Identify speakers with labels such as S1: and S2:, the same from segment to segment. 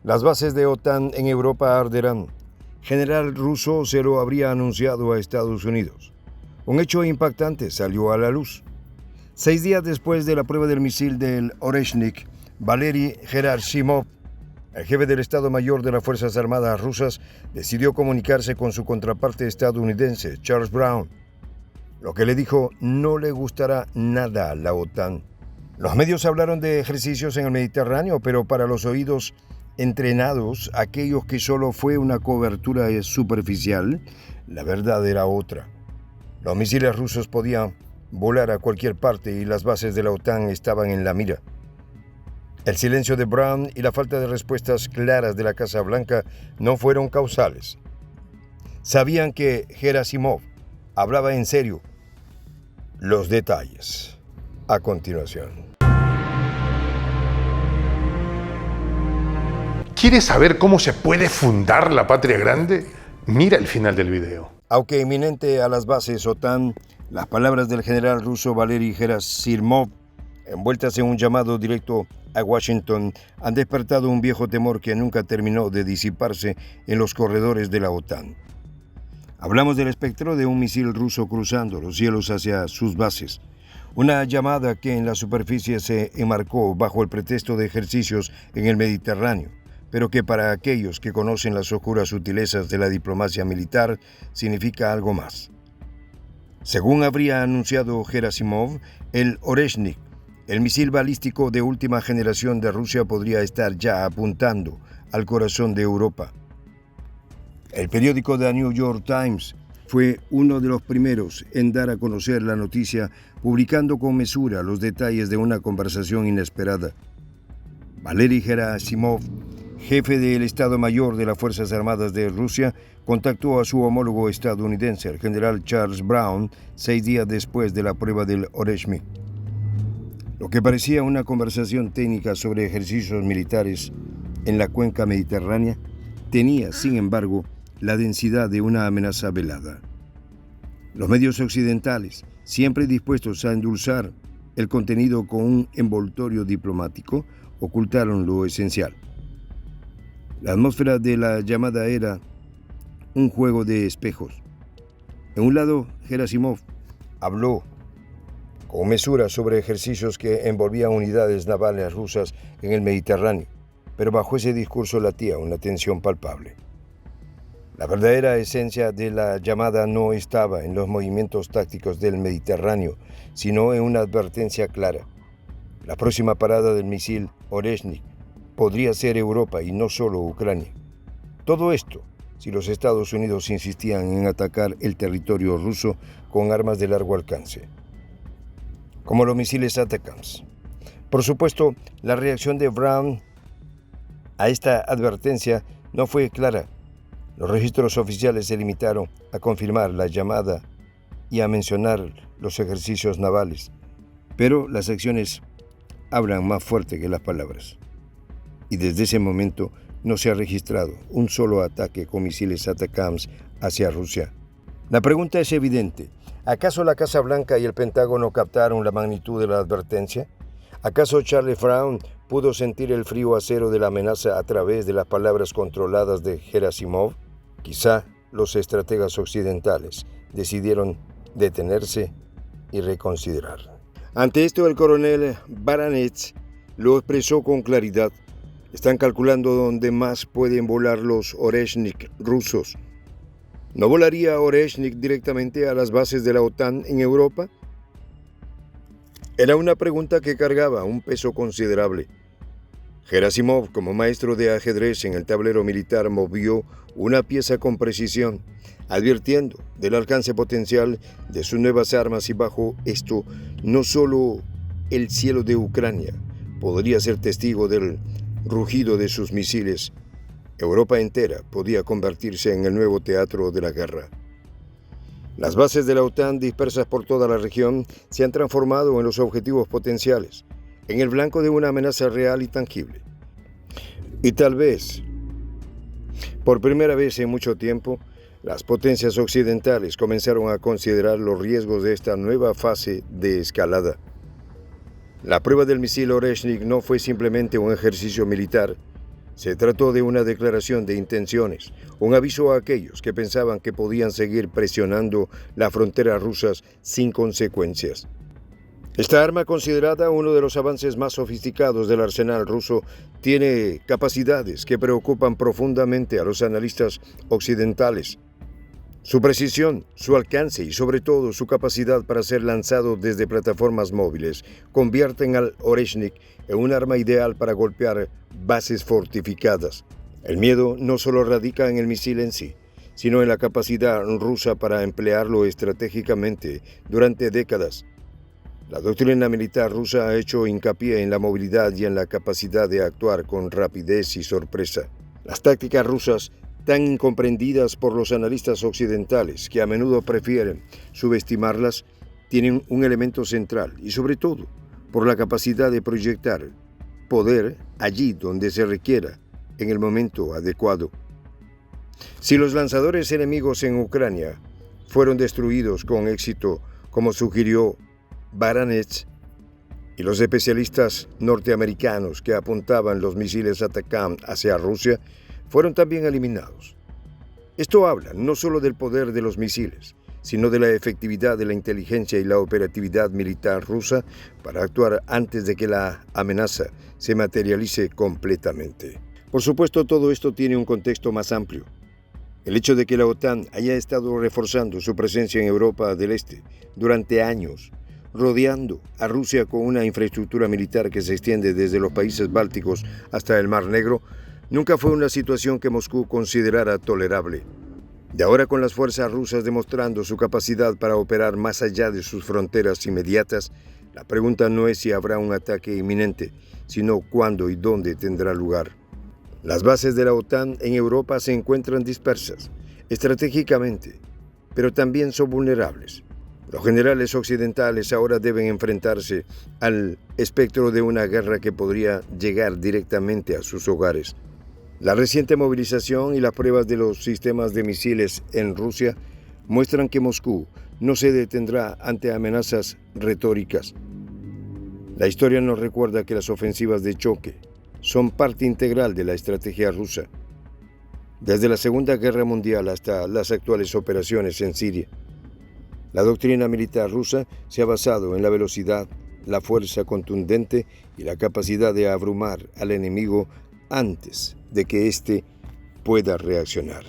S1: Las bases de OTAN en Europa arderán. General ruso se lo habría anunciado a Estados Unidos. Un hecho impactante salió a la luz. 6 días después de la prueba del misil del Oreshnik, Valery Gerasimov, el jefe del Estado Mayor de las Fuerzas Armadas rusas, decidió comunicarse con su contraparte estadounidense, Charles Brown. Lo que le dijo no le gustará nada a la OTAN. Los medios hablaron de ejercicios en el Mediterráneo, pero para los oídos entrenados, aquellos que solo fue una cobertura superficial, la verdad era otra. Los misiles rusos podían volar a cualquier parte y las bases de la OTAN estaban en la mira. El silencio de Brown y la falta de respuestas claras de la Casa Blanca no fueron causales. Sabían que Gerasimov hablaba en serio. Los detalles a continuación.
S2: ¿Quieres saber cómo se puede fundar la patria grande? Mira el final del video.
S1: Aunque inminente a las bases OTAN, las palabras del general ruso Valery Gerasimov, envueltas en un llamado directo a Washington, han despertado un viejo temor que nunca terminó de disiparse en los corredores de la OTAN. Hablamos del espectro de un misil ruso cruzando los cielos hacia sus bases. Una llamada que en la superficie se enmarcó bajo el pretexto de ejercicios en el Mediterráneo, pero que para aquellos que conocen las oscuras sutilezas de la diplomacia militar significa algo más. Según habría anunciado Gerasimov, el Oreshnik, el misil balístico de última generación de Rusia, podría estar ya apuntando al corazón de Europa. El periódico The New York Times fue uno de los primeros en dar a conocer la noticia, publicando con mesura los detalles de una conversación inesperada. Valery Gerasimov, jefe del Estado Mayor de las Fuerzas Armadas de Rusia, contactó a su homólogo estadounidense, el general Charles Brown, 6 días después de la prueba del Oreshnik. Lo que parecía una conversación técnica sobre ejercicios militares en la cuenca mediterránea tenía, sin embargo, la densidad de una amenaza velada. Los medios occidentales, siempre dispuestos a endulzar el contenido con un envoltorio diplomático, ocultaron lo esencial. La atmósfera de la llamada era un juego de espejos. En un lado, Gerasimov habló con mesura sobre ejercicios que envolvían unidades navales rusas en el Mediterráneo, pero bajo ese discurso latía una tensión palpable. La verdadera esencia de la llamada no estaba en los movimientos tácticos del Mediterráneo, sino en una advertencia clara. La próxima parada del misil Oreshnik podría ser Europa y no solo Ucrania. Todo esto si los Estados Unidos insistían en atacar el territorio ruso con armas de largo alcance, como los misiles ATACMS. Por supuesto, la reacción de Brown a esta advertencia no fue clara. Los registros oficiales se limitaron a confirmar la llamada y a mencionar los ejercicios navales, pero las acciones hablan más fuerte que las palabras. Y desde ese momento no se ha registrado un solo ataque con misiles ATACMS hacia Rusia. La pregunta es evidente. ¿Acaso la Casa Blanca y el Pentágono captaron la magnitud de la advertencia? ¿Acaso Charles Brown pudo sentir el frío acero de la amenaza a través de las palabras controladas de Gerasimov? Quizá los estrategas occidentales decidieron detenerse y reconsiderar. Ante esto, el coronel Baranets lo expresó con claridad. Están calculando dónde más pueden volar los Oreshnik rusos. ¿No volaría Oreshnik directamente a las bases de la OTAN en Europa? Era una pregunta que cargaba un peso considerable. Gerasimov, como maestro de ajedrez en el tablero militar, movió una pieza con precisión, advirtiendo del alcance potencial de sus nuevas armas, y bajo esto no solo el cielo de Ucrania podría ser testigo del rugido de sus misiles. Europa entera podía convertirse en el nuevo teatro de la guerra. Las bases de la OTAN dispersas por toda la región se han transformado en los objetivos potenciales, en el blanco de una amenaza real y tangible. Y tal vez, por primera vez en mucho tiempo, las potencias occidentales comenzaron a considerar los riesgos de esta nueva fase de escalada. La prueba del misil Oreshnik no fue simplemente un ejercicio militar, Se trató de una declaración de intenciones, un aviso a aquellos que pensaban que podían seguir presionando la frontera rusa sin consecuencias. Esta arma, considerada uno de los avances más sofisticados del arsenal ruso, tiene capacidades que preocupan profundamente a los analistas occidentales. Su precisión, su alcance y sobre todo su capacidad para ser lanzado desde plataformas móviles convierten al Oreshnik en un arma ideal para golpear bases fortificadas. El miedo no solo radica en el misil en sí, sino en la capacidad rusa para emplearlo estratégicamente durante décadas. La doctrina militar rusa ha hecho hincapié en la movilidad y en la capacidad de actuar con rapidez y sorpresa. Las tácticas rusas, tan incomprendidas por los analistas occidentales, que a menudo prefieren subestimarlas, tienen un elemento central y sobre todo por la capacidad de proyectar poder allí donde se requiera, en el momento adecuado. Si los lanzadores enemigos en Ucrania fueron destruidos con éxito, como sugirió Baranets, y los especialistas norteamericanos que apuntaban los misiles ATACMS hacia Rusia fueron también eliminados. Esto habla no solo del poder de los misiles, sino de la efectividad de la inteligencia y la operatividad militar rusa para actuar antes de que la amenaza se materialice completamente. Por supuesto, todo esto tiene un contexto más amplio. El hecho de que la OTAN haya estado reforzando su presencia en Europa del Este durante años, rodeando a Rusia con una infraestructura militar que se extiende desde los países bálticos hasta el Mar Negro, nunca fue una situación que Moscú considerara tolerable. De ahora, con las fuerzas rusas demostrando su capacidad para operar más allá de sus fronteras inmediatas, la pregunta no es si habrá un ataque inminente, sino cuándo y dónde tendrá lugar. Las bases de la OTAN en Europa se encuentran dispersas, estratégicamente, pero también son vulnerables. Los generales occidentales ahora deben enfrentarse al espectro de una guerra que podría llegar directamente a sus hogares. La reciente movilización y las pruebas de los sistemas de misiles en Rusia muestran que Moscú no se detendrá ante amenazas retóricas. La historia nos recuerda que las ofensivas de choque son parte integral de la estrategia rusa, desde la Segunda Guerra Mundial hasta las actuales operaciones en Siria. La doctrina militar rusa se ha basado en la velocidad, la fuerza contundente y la capacidad de abrumar al enemigo antes de que éste pueda reaccionar.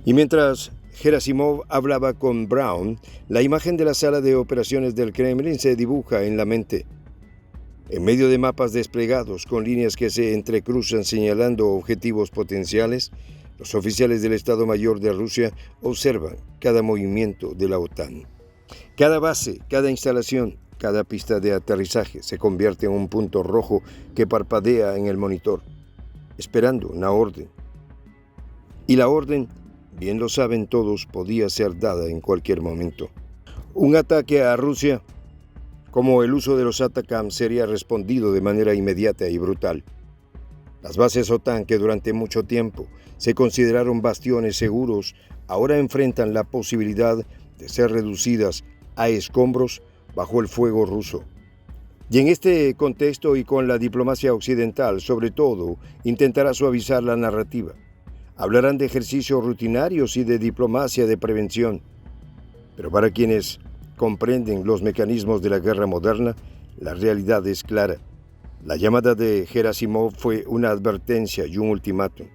S1: Y mientras Gerasimov hablaba con Brown, la imagen de la sala de operaciones del Kremlin se dibuja en la mente. En medio de mapas desplegados con líneas que se entrecruzan señalando objetivos potenciales, los oficiales del Estado Mayor de Rusia observan cada movimiento de la OTAN. Cada base, cada instalación, cada pista de aterrizaje se convierte en un punto rojo que parpadea en el monitor, esperando una orden. Y la orden, bien lo saben todos, podía ser dada en cualquier momento. Un ataque a Rusia, como el uso de los ATACMS, sería respondido de manera inmediata y brutal. Las bases OTAN, que durante mucho tiempo se consideraron bastiones seguros, ahora enfrentan la posibilidad de ser reducidas a escombros bajo el fuego ruso. Y en este contexto y con la diplomacia occidental, sobre todo, intentará suavizar la narrativa. Hablarán de ejercicios rutinarios y de diplomacia de prevención. Pero para quienes comprenden los mecanismos de la guerra moderna, la realidad es clara. La llamada de Gerasimov fue una advertencia y un ultimátum.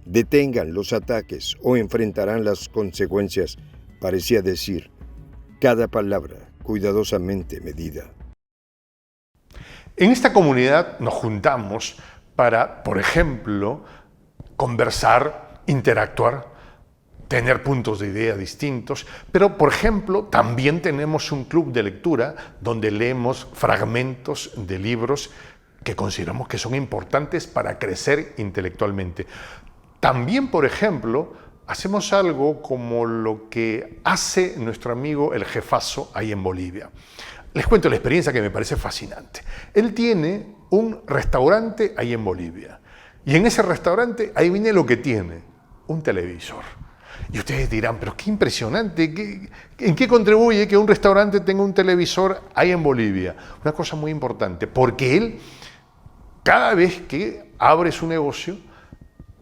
S1: Detengan los ataques o enfrentarán las consecuencias, parecía decir. Cada palabra cuidadosamente medida.
S2: En esta comunidad nos juntamos para, por ejemplo, conversar, interactuar, tener puntos de idea distintos, pero, por ejemplo, también tenemos un club de lectura donde leemos fragmentos de libros que consideramos que son importantes para crecer intelectualmente. También, por ejemplo, hacemos algo como lo que hace nuestro amigo el jefazo ahí en Bolivia. Les cuento la experiencia que me parece fascinante. Él tiene un restaurante ahí en Bolivia y en ese restaurante, ahí viene lo que tiene, un televisor. Y ustedes dirán, pero qué impresionante, ¿en qué contribuye que un restaurante tenga un televisor ahí en Bolivia? Una cosa muy importante, porque él, cada vez que abre su negocio,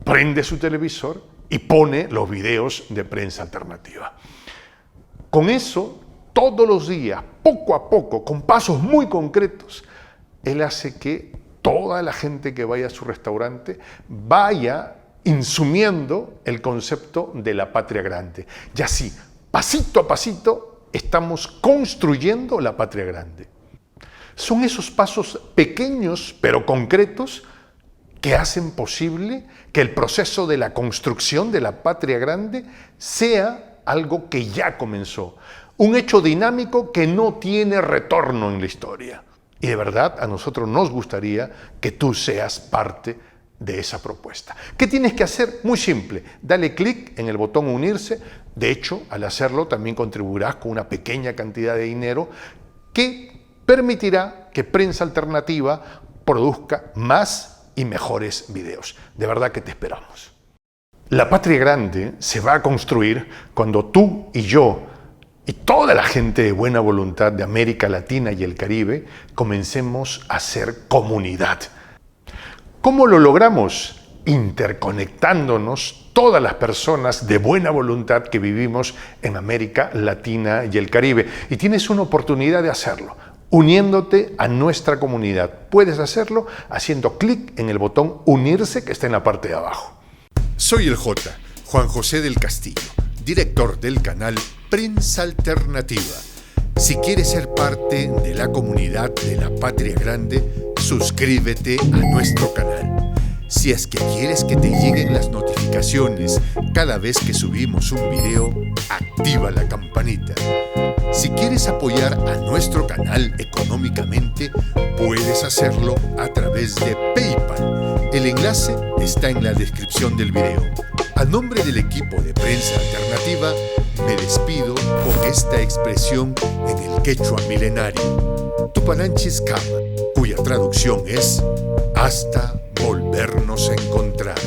S2: prende su televisor y pone los videos de Prensa Alternativa. Con eso, todos los días, poco a poco, con pasos muy concretos, él hace que toda la gente que vaya a su restaurante vaya insumiendo el concepto de la patria grande. Y así, pasito a pasito, estamos construyendo la patria grande. Son esos pasos pequeños pero concretos que hacen posible que el proceso de la construcción de la patria grande sea algo que ya comenzó. Un hecho dinámico que no tiene retorno en la historia. Y de verdad, a nosotros nos gustaría que tú seas parte de esa propuesta. ¿Qué tienes que hacer? Muy simple. Dale clic en el botón unirse. De hecho, al hacerlo también contribuirás con una pequeña cantidad de dinero que permitirá que Prensa Alternativa produzca más y mejores videos. De verdad que te esperamos. La patria grande se va a construir cuando tú y yo y toda la gente de buena voluntad de América Latina y el Caribe comencemos a ser comunidad. ¿Cómo lo logramos? Interconectándonos todas las personas de buena voluntad que vivimos en América Latina y el Caribe. Y tienes una oportunidad de hacerlo, uniéndote a nuestra comunidad. Puedes hacerlo haciendo clic en el botón unirse que está en la parte de abajo.
S3: Soy el J, Juan José del Castillo, director del canal Prensa Alternativa. Si quieres ser parte de la comunidad de la Patria Grande, suscríbete a nuestro canal. Si es que quieres que te lleguen las notificaciones cada vez que subimos un video, activa la campanita. Si quieres apoyar a nuestro canal económicamente, puedes hacerlo a través de PayPal. El enlace está en la descripción del video. A nombre del equipo de Prensa Alternativa, me despido con esta expresión en el quechua milenario, Tupananchis Kama, cuya traducción es hasta volvernos a encontrar.